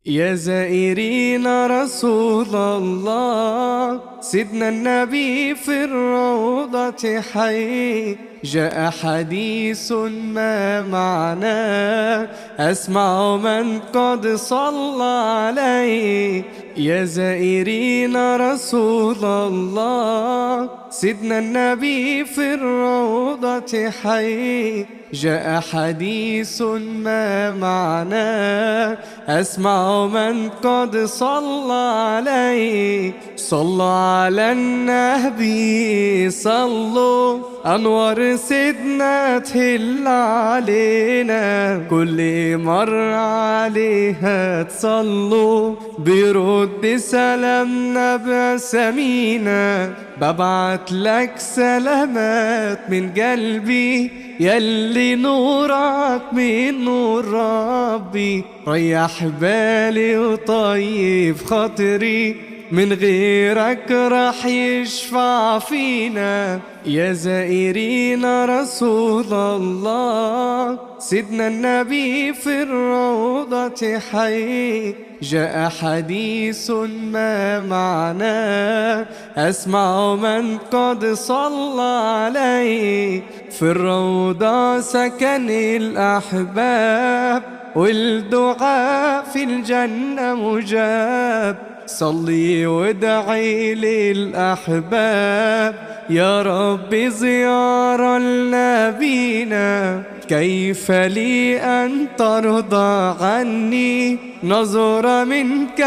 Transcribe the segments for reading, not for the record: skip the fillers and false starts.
يا زائرين رسول الله، سيدنا النبي في الروضة حي. جاء حديث ما معناه، أسمع من قد صلى عليه. يا زائرين رسول الله، سيدنا النبي في الروضة حي. جاء حديث ما معناه، أسمع من قد صلى عليه. صلوا على النبي صلوا، أنوار سيدنا تهل علينا. كل مرة عليها تصلوا، بيرد سلامنا بسمينا. ببعت لك سلامات من قلبي، يلي نورك من نور ربي. ريح بالي وطيب خاطري، من غيرك راح يشفع فينا. يا زائرين رسول الله، سيدنا النبي في الروضة حي. جاء حديث ما معناه، أسمع من قد صلى عليه. في الروضة سكن الأحباب، والدعاء في الجنة مجاب. صلي وادعي للأحباب، يا رب زيارة لنبينا. كيف لي أن ترضى عني، نظرة منك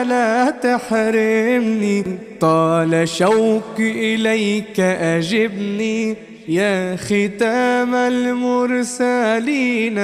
لا تحرمني. طال شوقي إليك أجبني، يا ختام المرسلين.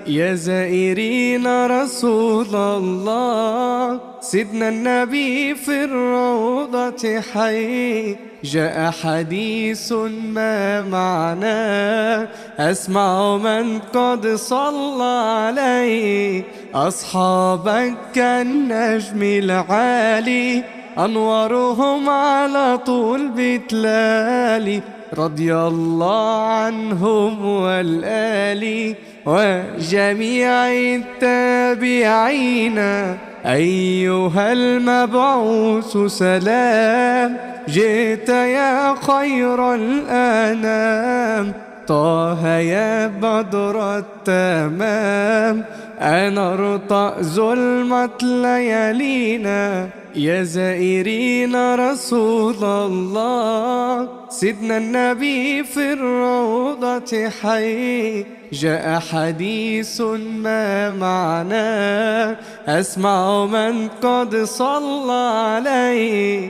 يا زائرين رسول الله، سيدنا النبي في الروضة حي. جاء حديث ما معناه، أسمع من قد صلى عليه. أصحابك كالنجم العالي، أنوارهم على طول بتلالي. رضي الله عنهم والآل وجميع التابعين. أيها المبعوث سلام، جئت يا خير الأنام. طه يا بدر التمام، أنرت ظلمة ليالينا. يا زائرين رسول الله، سيدنا النبي في الروضة حي. جاء حديث ما معناه، أسمع من قد صلى عليه.